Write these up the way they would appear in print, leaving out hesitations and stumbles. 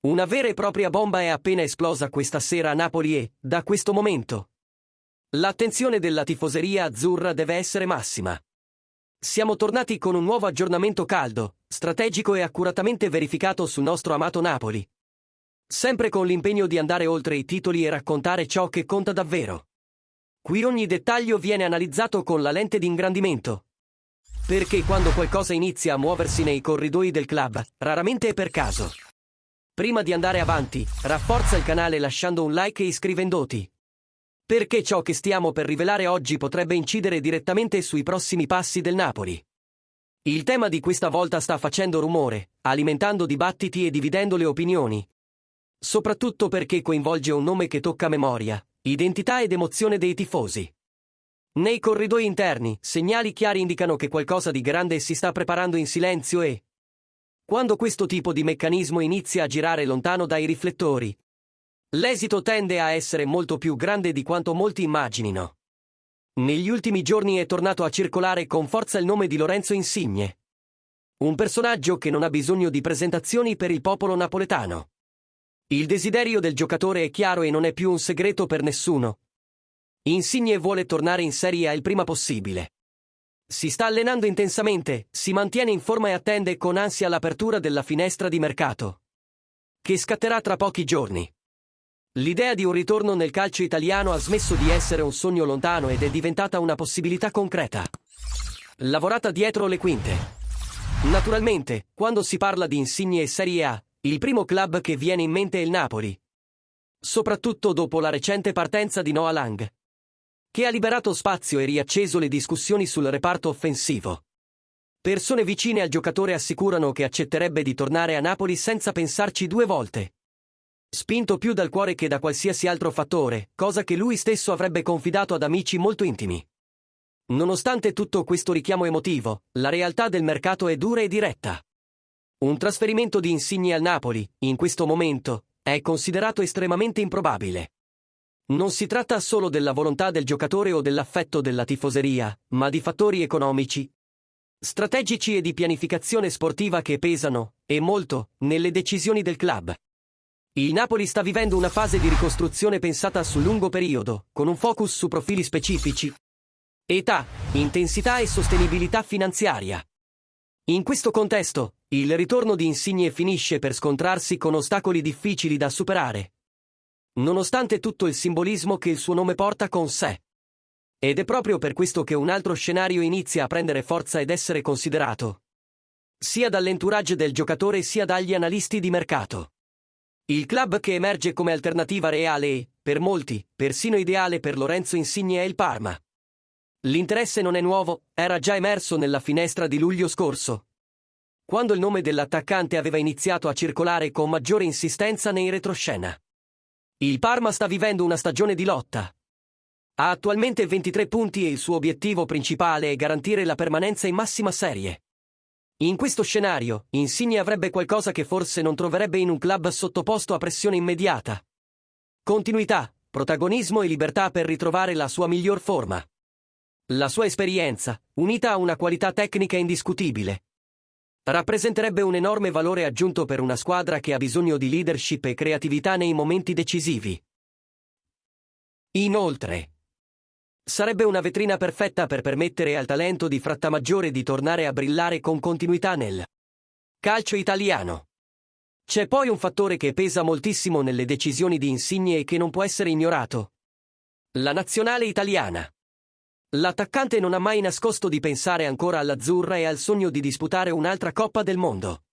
Una vera e propria bomba è appena esplosa questa sera a Napoli e, da questo momento, l'attenzione della tifoseria azzurra deve essere massima. Siamo tornati con un nuovo aggiornamento caldo, strategico e accuratamente verificato sul nostro amato Napoli. Sempre con l'impegno di andare oltre i titoli e raccontare ciò che conta davvero. Qui ogni dettaglio viene analizzato con la lente di ingrandimento. Perché quando qualcosa inizia a muoversi nei corridoi del club, raramente è per caso. Prima di andare avanti, rafforza il canale lasciando un like e iscrivendoti. Perché ciò che stiamo per rivelare oggi potrebbe incidere direttamente sui prossimi passi del Napoli. Il tema di questa volta sta facendo rumore, alimentando dibattiti e dividendo le opinioni. Soprattutto perché coinvolge un nome che tocca memoria, identità ed emozione dei tifosi. Nei corridoi interni, segnali chiari indicano che qualcosa di grande si sta preparando in silenzio e, quando questo tipo di meccanismo inizia a girare lontano dai riflettori, l'esito tende a essere molto più grande di quanto molti immaginino. Negli ultimi giorni è tornato a circolare con forza il nome di Lorenzo Insigne. Un personaggio che non ha bisogno di presentazioni per il popolo napoletano. Il desiderio del giocatore è chiaro e non è più un segreto per nessuno. Insigne vuole tornare in Serie A il prima possibile. Si sta allenando intensamente, si mantiene in forma e attende con ansia l'apertura della finestra di mercato, che scatterà tra pochi giorni. L'idea di un ritorno nel calcio italiano ha smesso di essere un sogno lontano ed è diventata una possibilità concreta, lavorata dietro le quinte. Naturalmente, quando si parla di Insigne e Serie A, il primo club che viene in mente è il Napoli, soprattutto dopo la recente partenza di Noah Lang, che ha liberato spazio e riacceso le discussioni sul reparto offensivo. Persone vicine al giocatore assicurano che accetterebbe di tornare a Napoli senza pensarci due volte. Spinto più dal cuore che da qualsiasi altro fattore, cosa che lui stesso avrebbe confidato ad amici molto intimi. Nonostante tutto questo richiamo emotivo, la realtà del mercato è dura e diretta. Un trasferimento di Insigne al Napoli, in questo momento, è considerato estremamente improbabile. Non si tratta solo della volontà del giocatore o dell'affetto della tifoseria, ma di fattori economici, strategici e di pianificazione sportiva che pesano, e molto, nelle decisioni del club. Il Napoli sta vivendo una fase di ricostruzione pensata sul lungo periodo, con un focus su profili specifici, età, intensità e sostenibilità finanziaria. In questo contesto, il ritorno di Insigne finisce per scontrarsi con ostacoli difficili da superare, nonostante tutto il simbolismo che il suo nome porta con sé. Ed è proprio per questo che un altro scenario inizia a prendere forza ed essere considerato, sia dall'entourage del giocatore sia dagli analisti di mercato. Il club che emerge come alternativa reale e, per molti, persino ideale per Lorenzo Insigne è il Parma. L'interesse non è nuovo, era già emerso nella finestra di luglio scorso, quando il nome dell'attaccante aveva iniziato a circolare con maggiore insistenza nei retroscena. Il Parma sta vivendo una stagione di lotta. Ha attualmente 23 punti e il suo obiettivo principale è garantire la permanenza in massima serie. In questo scenario, Insigne avrebbe qualcosa che forse non troverebbe in un club sottoposto a pressione immediata. Continuità, protagonismo e libertà per ritrovare la sua miglior forma. La sua esperienza, unita a una qualità tecnica indiscutibile, rappresenterebbe un enorme valore aggiunto per una squadra che ha bisogno di leadership e creatività nei momenti decisivi. Inoltre, sarebbe una vetrina perfetta per permettere al talento di Frattamaggiore di tornare a brillare con continuità nel calcio italiano. C'è poi un fattore che pesa moltissimo nelle decisioni di Insigne e che non può essere ignorato: la nazionale italiana. L'attaccante non ha mai nascosto di pensare ancora all'azzurra e al sogno di disputare un'altra Coppa del Mondo.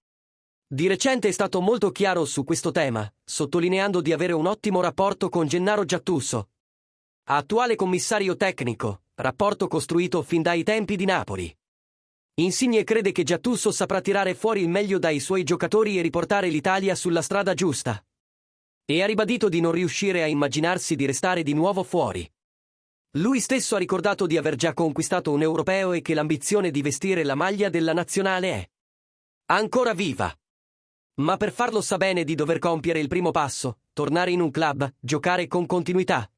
Di recente è stato molto chiaro su questo tema, sottolineando di avere un ottimo rapporto con Gennaro Gattuso, attuale commissario tecnico, rapporto costruito fin dai tempi di Napoli. Insigne crede che Gattuso saprà tirare fuori il meglio dai suoi giocatori e riportare l'Italia sulla strada giusta. E ha ribadito di non riuscire a immaginarsi di restare di nuovo fuori. Lui stesso ha ricordato di aver già conquistato un europeo e che l'ambizione di vestire la maglia della nazionale è ancora viva. Ma per farlo sa bene di dover compiere il primo passo, tornare in un club, giocare con continuità,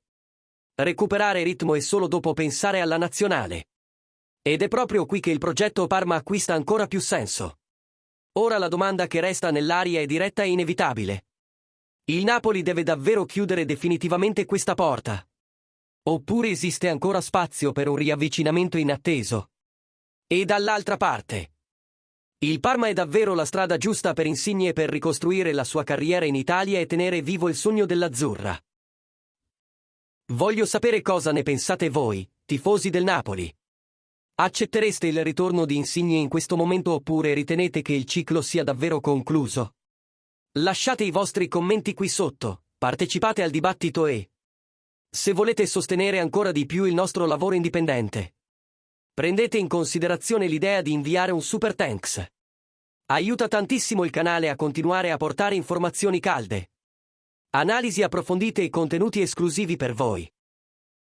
recuperare ritmo e solo dopo pensare alla nazionale. Ed è proprio qui che il progetto Parma acquista ancora più senso. Ora la domanda che resta nell'aria è diretta e inevitabile: Il Napoli deve davvero chiudere definitivamente questa porta. Oppure esiste ancora spazio per un riavvicinamento inatteso? E dall'altra parte, il Parma è davvero la strada giusta per Insigne per ricostruire la sua carriera in Italia e tenere vivo il sogno dell'azzurra. Voglio sapere cosa ne pensate voi, tifosi del Napoli. Accettereste il ritorno di Insigne in questo momento oppure ritenete che il ciclo sia davvero concluso? Lasciate i vostri commenti qui sotto, partecipate al dibattito e, se volete sostenere ancora di più il nostro lavoro indipendente, prendete in considerazione l'idea di inviare un super thanks. Aiuta tantissimo il canale a continuare a portare informazioni calde, analisi approfondite e contenuti esclusivi per voi.